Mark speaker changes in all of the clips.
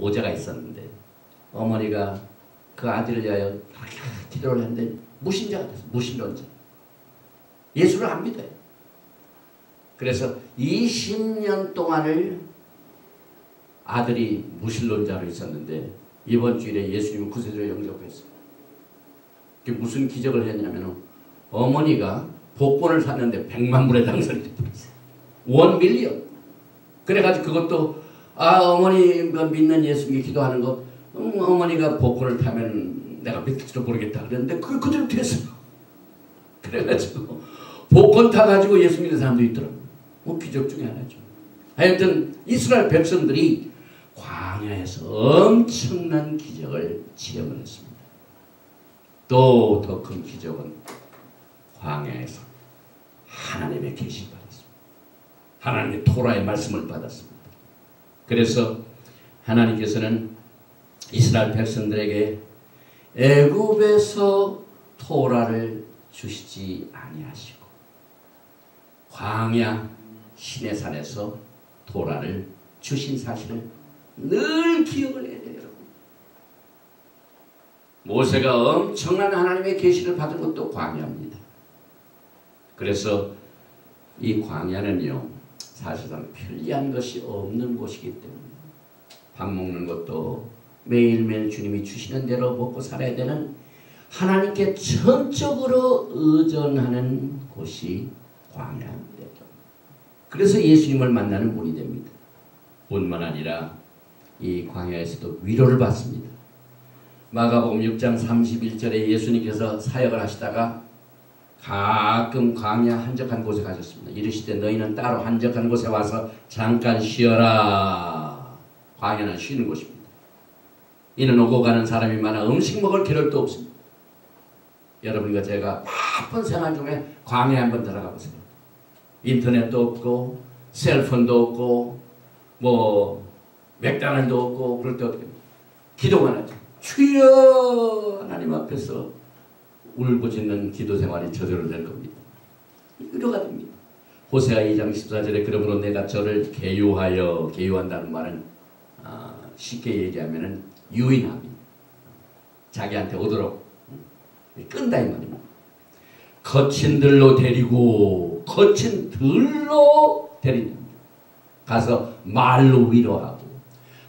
Speaker 1: 모자가 있었는데 어머니가 그 아들을 위하여 기도를 했는데 무신자가 됐어요. 무신론자. 예수를 안 믿어요. 그래서 20년 동안을 아들이 무신론자로 있었는데 이번 주일에 예수님을 구세주로 영접했어요. 그게 무슨 기적을 했냐면 어머니가 복권을 샀는데 100만 불에 당선이 됐어요. 1 밀리언. 그래가지고 그것도 어머니가 믿는 예수님께 기도하는 것 어머니가 복권을 타면 내가 믿을지도 모르겠다 그랬는데 그게 그대로 됐어요. 그래가지고 복권 타가지고 예수 믿는 사람도 있더라고요. 뭐 기적 중에 하나죠. 하여튼 이스라엘 백성들이 광야에서 엄청난 기적을 체험을 했습니다. 또 더 큰 기적은 광야에서 하나님의 계시를 받았습니다. 하나님의 토라의 말씀을 받았습니다. 그래서 하나님께서는 이스라엘 백성들에게 애굽에서 토라를 주시지 아니하시고 광야 시내산에서 토라를 주신 사실을 늘 기억을 해야 돼요. 여러분. 모세가 엄청난 하나님의 계시를 받은 것도 광야입니다. 그래서 이 광야는요 사실상 편리한 것이 없는 곳이기 때문에 밥 먹는 것도 매일매일 주님이 주시는 대로 먹고 살아야 되는 하나님께 전적으로 의존하는 곳이 광야입니다. 그래서 예수님을 만나는 문이 됩니다. 뿐만 아니라 이 광야에서도 위로를 받습니다. 마가복음 6장 31절에 예수님께서 사역을 하시다가 가끔 광야 한적한 곳에 가셨습니다. 이르시되 너희는 따로 한적한 곳에 와서 잠깐 쉬어라. 광야는 쉬는 곳입니다. 이는 오고 가는 사람이 많아 음식 먹을 겨를도 없습니다. 여러분과 제가 바쁜 생활 중에 광야에 한번 들어가 보세요. 인터넷도 없고 셀폰도 없고 뭐 맥다날도 없고 그럴 때 어떻게 기도만 하죠. 주여 하나님 앞에서 울부짖는 기도 생활이 저절로 될 겁니다. 위로가 됩니다. 호세아 2장 14절에 그러므로 내가 저를 계유한다는 말은 쉽게 얘기하면은 유인합니다. 자기한테 오도록 끈다 이 말입니다. 거친 들로 데리고 가서 말로 위로하고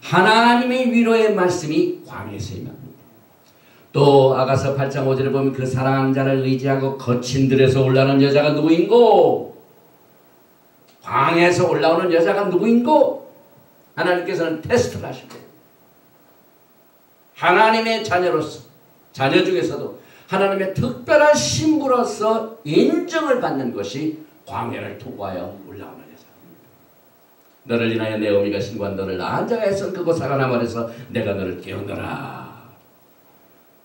Speaker 1: 하나님의 위로의 말씀이 광야에서 임합니다. 또 아가서 8장 5절에 보면 그 사랑하는 자를 의지하고 거친 들에서 올라오는 여자가 누구인고? 광야에서 올라오는 여자가 누구인고? 하나님께서는 테스트를 하실 거예요. 하나님의 자녀로서 자녀 중에서도 하나님의 특별한 신부로서 인정을 받는 것이 광야를 통과하여 올라오는 여자입니다. 너를 인하여 내 어미가 신고한 너를 낳은 자가 애써 크고 사가나 말해서 내가 너를 깨우노라.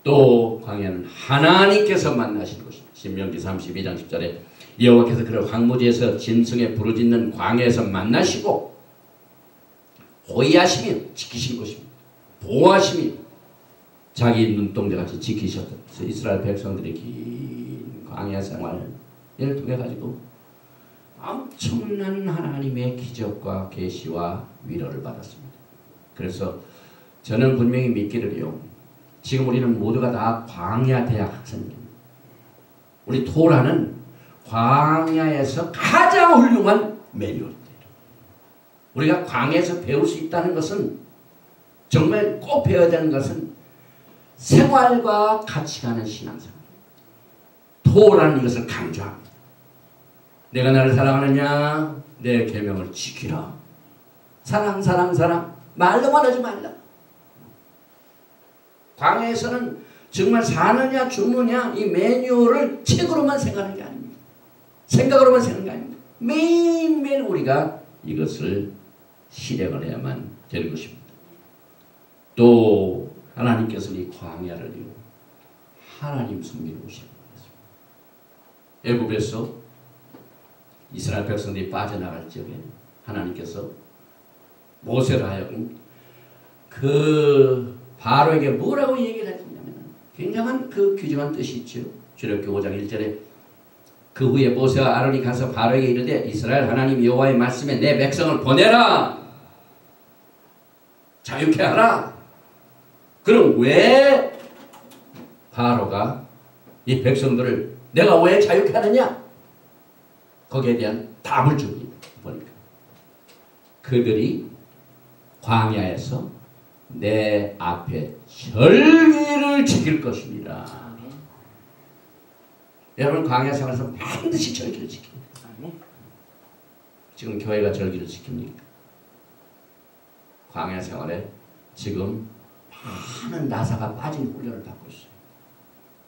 Speaker 1: 또 광야는 하나님께서 만나신 곳입니다. 신명기 32장 10절에 여호와께서 그를 황무지에서 짐승에 부르짖는 광야에서 만나시고 호위하시며 지키신 곳입니다. 보호하시며 자기 눈동자같이 지키셨던 이스라엘 백성들의 긴 광야 생활을 통해 가지고 엄청난 하나님의 기적과 계시와 위로를 받았습니다. 그래서 저는 분명히 믿기를요. 지금 우리는 모두가 다 광야 대학 학생입니다. 우리 토라는 광야에서 가장 훌륭한 매뉴얼입니다. 우리가 광야에서 배울 수 있다는 것은 정말 꼭 배워야 되는 것은 생활과 같이 가는 신앙생활. 토라는 이것을 강조합니다. 내가 나를 사랑하느냐? 내 계명을 지키라. 사랑. 말로만 하지 말라. 광야에서는 정말 사느냐 죽느냐 이 매뉴얼을 책으로만 생각하는 게 아닙니다. 생각으로만 생각하는 게 아닙니다. 매일매일 우리가 이것을 실행을 해야만 되는 것입니다. 또 하나님께서는 이 광야를요 하나님 섬기는 곳이라고 했습니다. 애굽에서 이스라엘 백성들이 빠져나갈 적에 하나님께서 모세를 하여금 그 바로에게 뭐라고 얘기를 했냐면 굉장한 그 귀중한 뜻이 있죠. 출애굽기 5장 1절에 그 후에 모세와 아론이 가서 바로에게 이르되 이스라엘 하나님 여호와의 말씀에 내 백성을 보내라. 자유케 하라. 그럼 왜 바로가 이 백성들을 내가 왜 자유케 하느냐? 거기에 대한 답을 줍니다. 보니까 그들이 광야에서 내 앞에 절기를 지킬 것입니다. 여러분 광야 생활에서 반드시 절기를 지킵니다. 지금 교회가 절기를 지킵니까? 광야 생활에 지금 많은 나사가 빠진 훈련을 받고 있어요.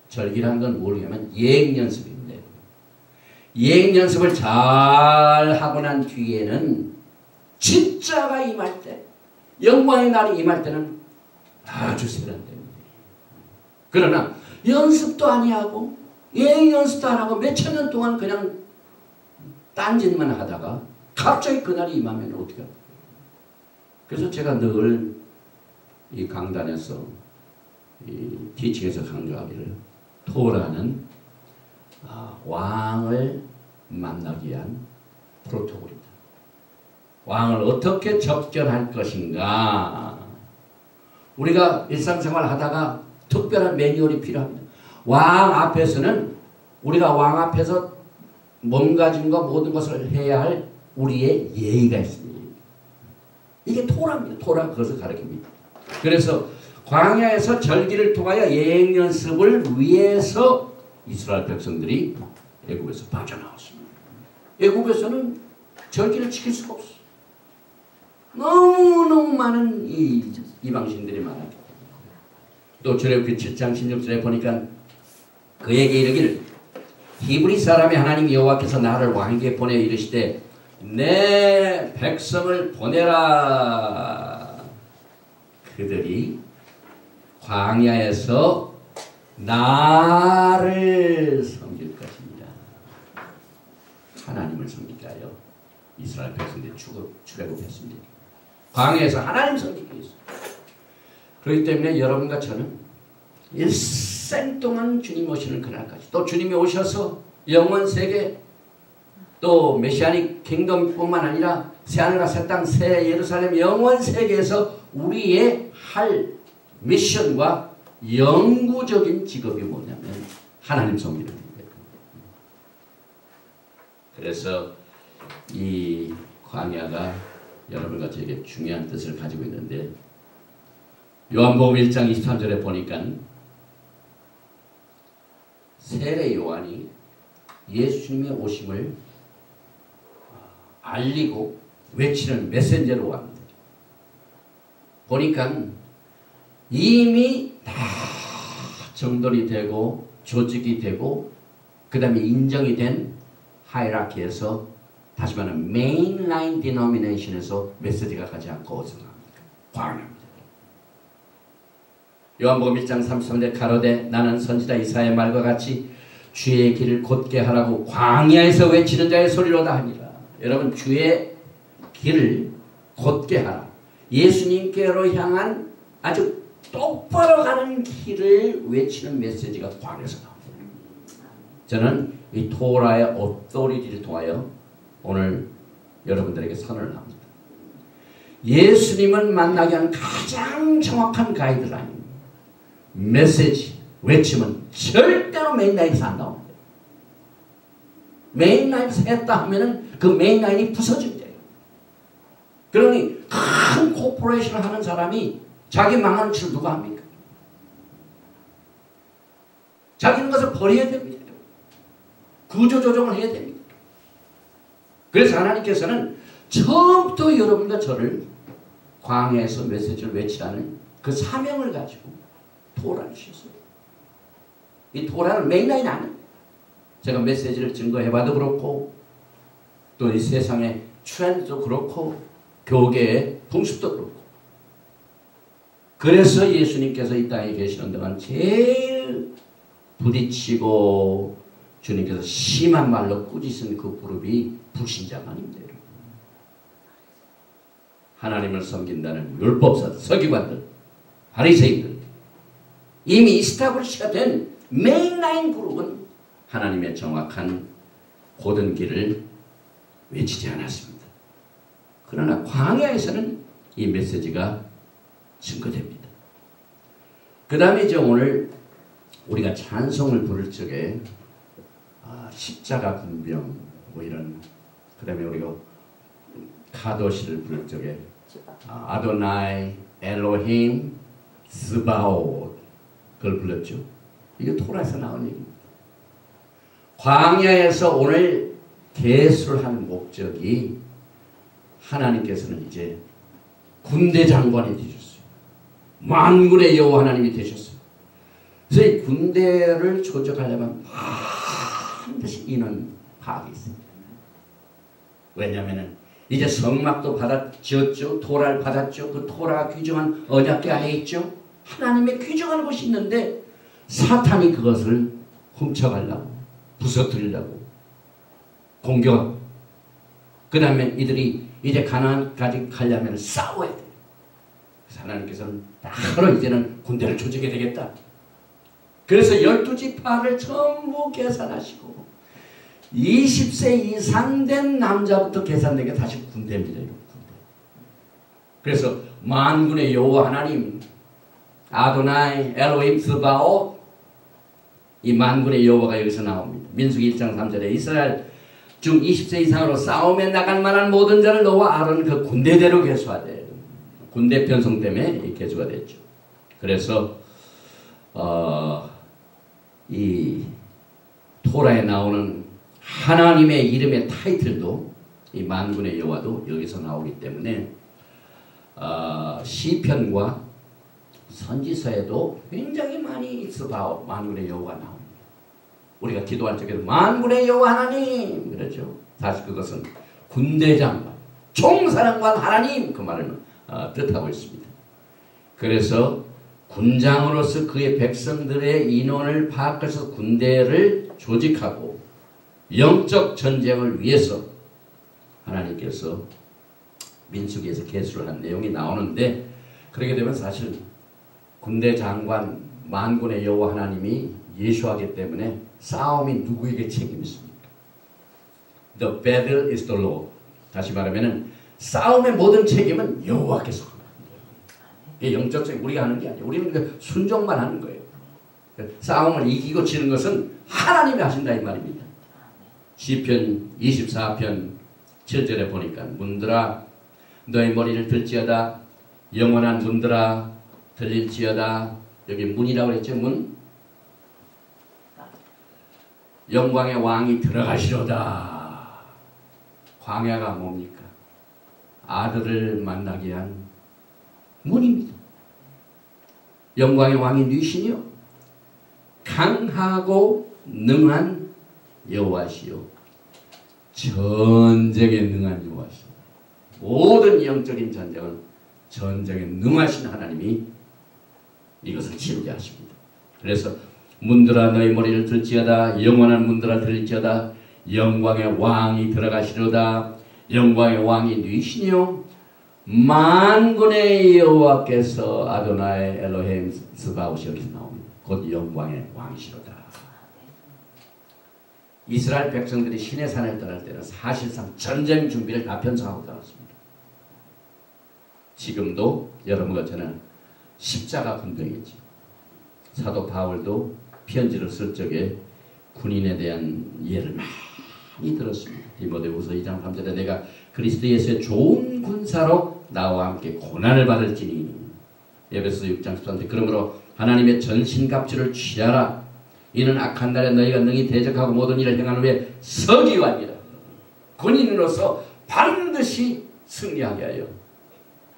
Speaker 1: 절기란 건 모르겠지만 예행연습입니다. 예행연습을 잘 하고 난 뒤에는 진짜가 임할 때, 영광의 날이 임할 때는 아주 세련됩니다. 그러나 연습도 아니하고 예행연습도 안 하고 몇천 년 동안 그냥 딴짓만 하다가 갑자기 그날이 임하면 어떻게 할까요? 그래서 제가 늘 이 강단에서 이 티칭에서 강조하기를 토라는 왕을 만나기 위한 프로토콜이다. 왕을 어떻게 접견할 것인가. 우리가 일상생활 하다가 특별한 매뉴얼이 필요합니다. 왕 앞에서는 우리가 왕 앞에서 몸가짐과 모든 것을 해야 할 우리의 예의가 있습니다. 이게 토라입니다. 토라가 그것을 가르칩니다. 그래서 광야에서 절기를 통하여 예행연습을 위해서 이스라엘 백성들이 애굽에서 빠져나왔습니다. 애굽에서는 절기를 지킬 수가 없어요. 너무너무 많은 이방신들이 많았기 때문에. 또 출애굽기 7장 16절에 보니까 그에게 이르기를 히브리 사람의 하나님 여호와께서 나를 왕에게 보내 이르시되 내 백성을 보내라. 그들이 광야에서 나를 섬길 것입니다. 하나님을 섬기기하여 이스라엘 백성들이 출애굽했습니다. 광야에서 하나님 섬기기 위해서. 그렇기 때문에 여러분과 저는 일생 동안 주님 오시는 그날까지 또 주님이 오셔서 영원 세계 또 메시아닉 킹덤뿐만 아니라 새하늘과 새 땅 새 예루살렘 영원 세계에서 우리의 할 미션과 영구적인 직업이 뭐냐면 하나님 섬기는 겁니다. 그래서 이 광야가 여러분과 저에게 중요한 뜻을 가지고 있는데 요한복음 1장 23절에 보니까 세례 요한이 예수님의 오심을 알리고 외치는 메신저로 왔는데 보니까 이미 다 정돈이 되고 조직이 되고 그 다음에 인정이 된 하이라키에서 다시 말하면 메인라인 디노미네이션에서 메시지가 가지 않고 어디서 나옵니까? 광야입니다. 요한복음 1장 33절 가로되 나는 선지자 이사야의 말과 같이 주의 길을 곧게 하라고 광야에서 외치는 자의 소리로다 하니라. 여러분 주의 길을 곧게 하라. 예수님께로 향한 아주 똑바로 가는 길을 외치는 메시지가 광야에서 나옵니다. 저는 이 토라의 오토리티를 통하여 오늘 여러분들에게 선언을 합니다. 예수님을 만나기 위한 가장 정확한 가이드라인 메시지 외침은 절대로 메인라인에서 안 나옵니다. 메인라인에서 했다 하면은 그 메인라인이 부서진대요. 그러니 큰 코퍼레이션을 하는 사람이 자기 망하는 짓을 누가 합니까? 자기는 것을 버려야 됩니다. 구조조정을 해야 됩니다. 그래서 하나님께서는 처음부터 여러분과 저를 광야에서 메시지를 외치라는 그 사명을 가지고 토라를 주셨어요. 이 토라는 메인라인 아니에요. 제가 메시지를 증거해봐도 그렇고 또 이 세상의 트렌드도 그렇고 교계의 풍습도 그렇고 그래서 예수님께서 이 땅에 계시는 동안 제일 부딪히고 주님께서 심한 말로 꾸짖은 그 그룹이 불신자만입니다. 하나님을 섬긴다는 율법사들, 서기관들, 바리새인들 이미 이스타블리시가 된 메인라인 그룹은 하나님의 정확한 고든 길을 외치지 않았습니다. 그러나 광야에서는 이 메시지가 증거됩니다. 그 다음에 이제 오늘 우리가 찬송을 부를 적에 십자가 군병 뭐 이런, 그 다음에 우리가 카도시를 부를 적에 아도나이 엘로힘 스바오 그걸 불렀죠. 이게 토라에서 나온 얘기입니다. 광야에서 오늘 계수를 하는 목적이 하나님께서는 이제 군대 장관이 되셨어요. 만군의 여호와 하나님이 되셨어요. 그래서 이 군대를 조직하려면 반드시 인원 파악이 있습니다. 왜냐하면 이제 성막도 지었죠. 토라를 받았죠. 그 토라가 규정한 언약궤 안에 있죠. 하나님의 규정한 곳이 있는데 사탄이 그것을 훔쳐가려고, 부서뜨리려고 공격. 그 다음에 이들이 이제 가나안까지 가려면 싸워야 돼요. 그래서 하나님께서는 바로 이제는 군대를 조직해야 되겠다. 그래서 12지파를 전부 계산하시고 20세 이상 된 남자부터 계산되게 다시 군대입니다. 군대. 그래서 만군의 여호와 하나님 아도나이 엘로힘 스바오, 이 만군의 여호와가 여기서 나옵니다. 민수기 1장 3절에 이스라엘 중 20세 이상으로 싸움에 나갈 만한 모든 자를 너와 아론 그 군대대로 계수하되, 군대 편성 때문에 이 계수가 됐죠. 그래서 이 토라에 나오는 하나님의 이름의 타이틀도 이 만군의 여호와도 여기서 나오기 때문에 시편과 선지서에도 굉장히 많이 있어봐 만군의 여호와 나옵니다. 우리가 기도할 적에도 만군의 여호와 하나님 그러죠. 사실 그것은 군대장관, 총사령관 하나님 그 말을 뜻하고 있습니다. 그래서 군장으로서 그의 백성들의 인원을 파악해서 군대를 조직하고 영적 전쟁을 위해서 하나님께서 민수기에서 계수를 한 내용이 나오는데, 그렇게 되면 사실 군대 장관 만군의 여호와 하나님이 예수하기 때문에 싸움이 누구에게 책임이 있습니까? The battle is the Lord. 다시 말하면 싸움의 모든 책임은 여호와께서 합니다. 이게 영적 책임 우리가 하는 게 아니에요. 우리는 순종만 하는 거예요. 싸움을 이기고 지는 것은 하나님이 하신다 이 말입니다. 시편 24편 7절에 보니까 문들아 너의 머리를 들지어다, 영원한 문들아 들릴지어다. 여기 문이라고 했죠. 문. 영광의 왕이 들어가시로다. 광야가 뭡니까? 아들을 만나게 한 문입니다. 영광의 왕이 누이시니요 강하고 능한 여호와시요 전쟁에 능한 여호와시요. 모든 영적인 전쟁은 전쟁에 능하신 하나님이 이것을 치르게 하십니다. 그래서 문들아 너희 머리를 들지어다, 영원한 문들아 들릴지어다. 영광의 왕이 들어가시로다. 영광의 왕이 누이시니요 만군의 여호와께서 아도나이 엘로힘 스바오시 여기서 나옵니다. 곧 영광의 왕이시로다. 이스라엘 백성들이 시내 산을 떠날 때는 사실상 전쟁 준비를 다 편성하고 떠났습니다. 지금도 여러분과 저는 십자가 군병이지. 사도 바울도 편지를 쓸 적에 군인에 대한 예를 많이 들었습니다. 디모데후서 2장 3절에 내가 그리스도 예수의 좋은 군사로 나와 함께 고난을 받을지니. 에베소서 6장 13절 그러므로 하나님의 전신갑주를 취하라. 이는 악한 날에 너희가 능히 대적하고 모든 일을 행한 후에 서기관이라. 군인으로서 반드시 승리하게 하여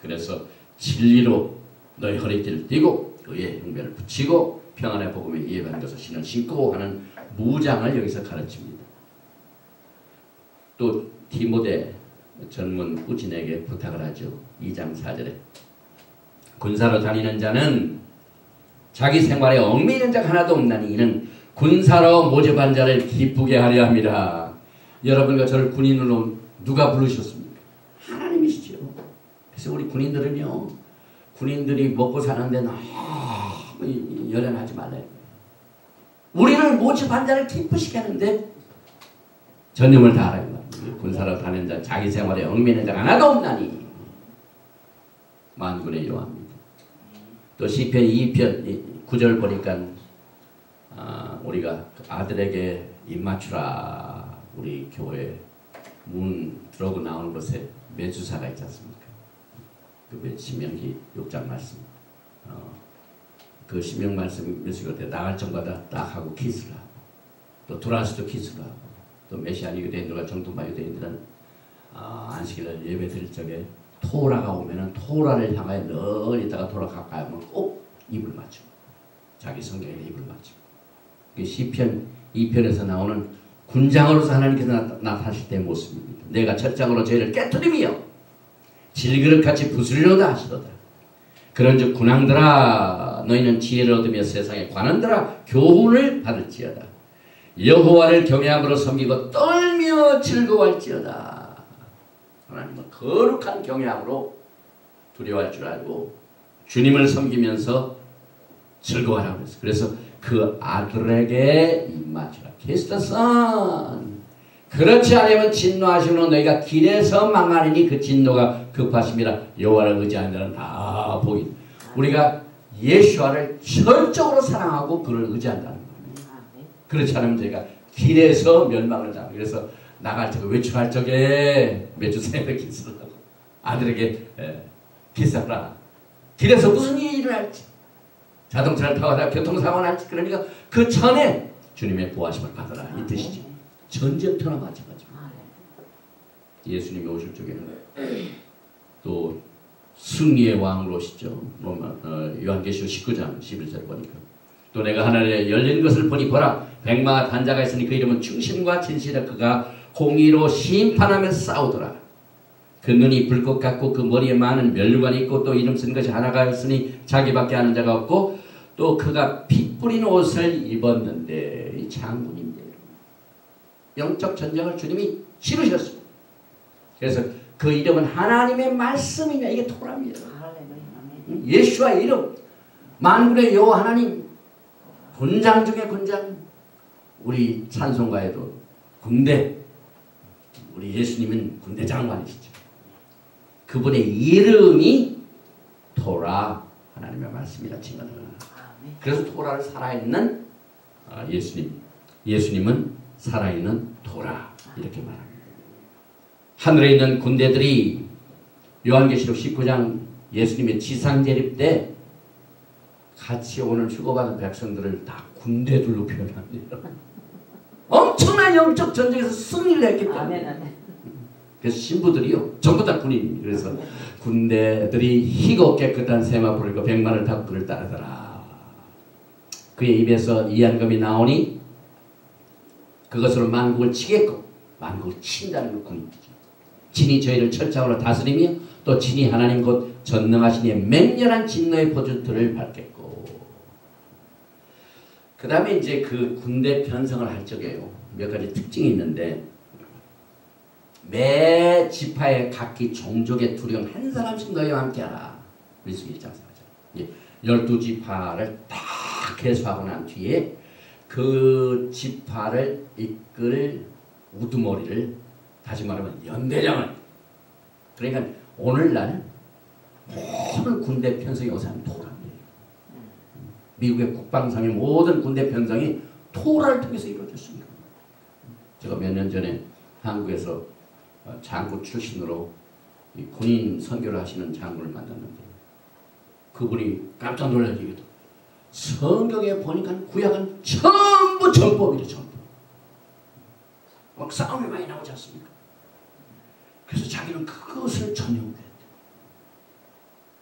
Speaker 1: 그래서 진리로 너희 허리띠를 띠고 의의 흉배를 붙이고 평안의 복음에 이해받는 것을 신을 신고 하는 무장을 여기서 가르칩니다. 또 디모데 전문 후진에게 부탁을 하죠. 2장 4절에 군사로 다니는 자는 자기 생활에 얽매이는 자가 하나도 없나니 이는 군사로 모집한 자를 기쁘게 하려 함이라. 여러분과 저를 군인으로 누가 부르셨습니까? 하나님이시죠. 그래서 우리 군인들은요, 군인들이 먹고 사는데 너무 열연하지 말라요. 우리를 모집한 자를 기쁘시게 하는데 전념을 다하라는 거예요. 군사로 다니는 자, 자기 생활에 얽매이는 자가 하나도 없나니 만군의 여호와입니다. 또 시편 2편 9절 보니까 우리가 아들에게 입 맞추라. 우리 교회 문 들어오고 나오는 곳에 매주사가 있지 않습니까? 그 신명기 6장 말씀. 그 신명 말씀 몇시가 때 나갈 전마다 딱 하고 키스를 하고 또 돌아와서도 키스를 하고 또 메시안 유대인들과 정통파 유대인들은 안식일날 예배 드릴 적에 토라가 오면은 토라를 향하여 늘 있다가 토라 가까이 오면 꼭 입을 맞추고 자기 성경에 입을 맞추고 그 시편 2편에서 나오는 군장으로서 하나님께서 나타나실 때의 모습입니다. 내가 철장으로 저희를 깨뜨리며 질그릇같이 부수리로다 하시도다. 그런즉 군왕들아 너희는 지혜를 얻으며 세상의 관원들아 교훈을 받을지어다. 여호와를 경외함으로 섬기고 떨며 즐거워할지어다. 하나님은 거룩한 경외함으로 두려워할 줄 알고 주님을 섬기면서 즐거워하라고 했어요. 그래서 그 아들에게 입맞추라. Kiss the Son. 그렇지 않으면 진노하시므로 너희가 길에서 망하리니 그 진노가 급하심이라. 여호와를 의지하는 자는 다 복이. 우리가 예수와를 철저로 사랑하고 그를 의지한다는 겁니다. 그렇지 않으면 저희가 길에서 멸망을 당하고 그래서 나갈 적에 외출할 적에 매주 새벽 기도를 하고 아들에게 기사하라. 길에서 무슨 일이 일어날지 자동차를 타고 가다가 교통사고가 날지 그러니까 그 전에 주님의 보호하심을 받아라 이 뜻이죠. 전쟁터나 마찬가지입니다. 예수님이 오실 적에는 또 승리의 왕으로 오시죠. 요한계시록 19장 11절 보니까 또 내가 하늘에 열린 것을 보니 보라 백마가 단자가 있으니 그 이름은 충심과 진실이라. 그가 공의로 심판하며 싸우더라. 그 눈이 불꽃 같고 그 머리에 많은 면류관이 있고 또 이름 쓴 것이 하나가 있으니 자기밖에 아는 자가 없고 또 그가 피 뿌린 옷을 입었는데 이 장군인데 영적 전쟁을 주님이 치르셨습니다. 그래서 그 이름은 하나님의 말씀이냐 이게 토라입니다. 예수와의 이름 만군의 여호와 하나님 군장 중에 군장 우리 찬송가에도 군대 우리 예수님은 군대 장관이시죠. 그분의 이름이 토라 하나님의 말씀이라 칭하는 그래서 토라를 살아있는 예수님은 살아있는 토라 이렇게 말합니다. 하늘에 있는 군대들이 요한계시록 19장 예수님의 지상재립 때 같이 오는 휴거받은 백성들을 다 군대들로 표현합니다. 엄청난 영적 전쟁에서 승리를 했기 때문에 그래서 신부들이요 전부 다 군인입니다. 그래서 군대들이 희고 깨끗한 세마포를 입고 백마를 타고 그를 따르더라. 그의 입에서 이한금이 나오니 그것으로 만국을 치겠고 만국을 친다는 그 군인이죠. 친히 저희를 철장으로 다스리며 또 친히 하나님 곧 전능하신 이의 맹렬한 진노의 포주들을 밟겠고 그 다음에 이제 그 군대 편성을 할 적에요. 몇 가지 특징이 있는데 매 지파의 각기 종족의 두령 한 사람씩 너희와 함께하라. 민수기 1장 4절 12지파를 딱 개수하고 난 뒤에 그 지파를 이끌 우두머리를 다시 말하면 연대장을 그러니까 오늘날 모든 군대 편성이 요새는 토라입니다. 미국의 국방상의 모든 군대 편성이 토라를 통해서 이루어졌습니다. 제가 몇 년 전에 한국에서 장군 출신으로 군인 선교를 하시는 장군을 만났는데 그분이 깜짝 놀랄 얘기도 성경에 보니까 구약은 전부 전법이래. 전법. 막 싸움이 많이 나오지 않습니까? 그래서 자기는 그것을 전용했대.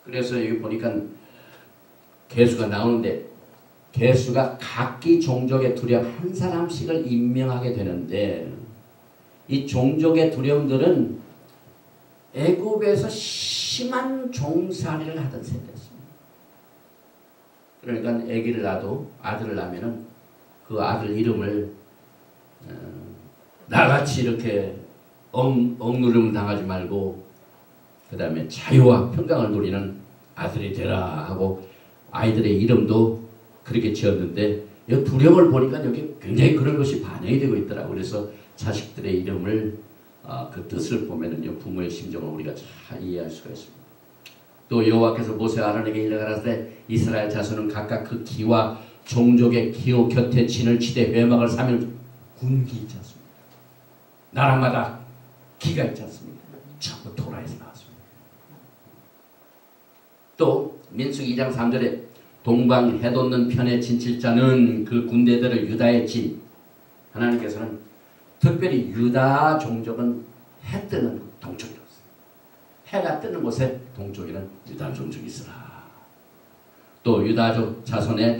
Speaker 1: 그래서 여기 보니까 개수가 나오는데 개수가 각기 종족의 두령 한 사람씩을 임명하게 되는데 이 종족의 두령들은 애굽에서 심한 종살이를 하던 세대였습니다. 그러니까 아기를 낳아도 아들을 낳으면은 그 아들 이름을 나같이 이렇게 억누름을 당하지 말고 그 다음에 자유와 평강을 누리는 아들이 되라 하고 아이들의 이름도 그렇게 지었는데 이 두령을 보니까 여기 굉장히 그런 것이 반영이 되고 있더라고요. 그래서 자식들의 이름을 그 뜻을 보면은요 부모의 심정을 우리가 잘 이해할 수가 있습니다. 또 여호와께서 모세와 아론에게 일러가라사대 이스라엘 자손은 각각 그 기와 종족의 기호 곁에 진을 치되 회막을 사면 군기 있지 않습니까? 나라마다 기가 있지 않습니까? 전부 토라에서 나왔습니다. 또 민수기 2장 3절에 동방 해돋는 편에 진칠자는 그 군대들을 유다에 진. 하나님께서는 특별히 유다 종족은 해 뜨는 동쪽이었어요. 해가 뜨는 곳에 동쪽에는 유다 종족이 있으라. 또 유다족 자손의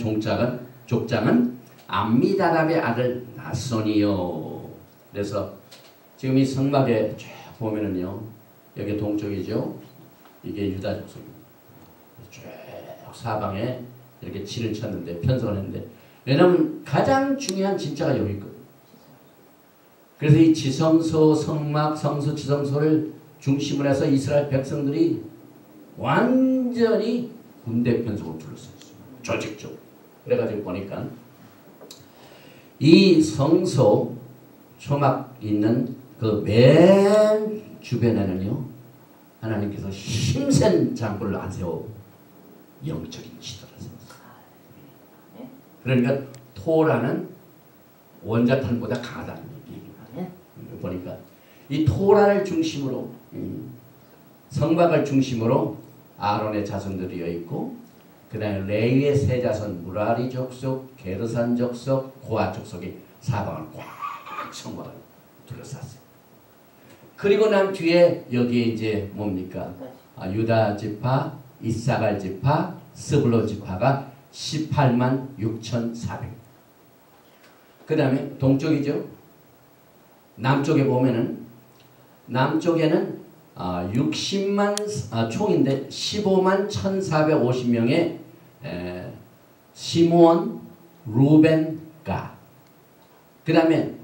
Speaker 1: 족장은 암미다답의 아들 나손이요. 그래서 지금 이 성막에 쭉 보면은요, 여기 동쪽이죠. 이게 유다 족속입니다. 쭉 사방에 이렇게 진을 쳤는데 편성을 했는데, 왜냐하면 가장 중요한 진짜가 여기 있거든요. 그래서 이 지성소, 성막, 성소, 지성소를 중심으로 해서 이스라엘 백성들이 완전히 군대 편성을 둘러쌌어요. 조직적으로. 그래가지고 보니까 이 성소 초막 있는 그 맨 주변에는요, 하나님께서 힘센 장군을 안 세워 영적인 지도를 세웠어요. 그러니까 토라는 원자탄보다 강하다는 얘기입니다. 보니까 이 토라를 중심으로, 성막을 중심으로 아론의 자손들이어 있고, 그 다음에 레위의 세 자손, 무라리 족속, 게르산 족속, 고아 족속이 사방을 꽉 성막을 둘러쌌어요. 그리고 난 뒤에 여기에 이제 뭡니까? 유다 지파, 이사갈 지파, 스불론 지파가 18만 6,400. 그 다음에 동쪽이죠. 남쪽에 보면은, 남쪽에는 60만 총인데 15만 1,450명의 시므온, 루벤, 가. 그 다음에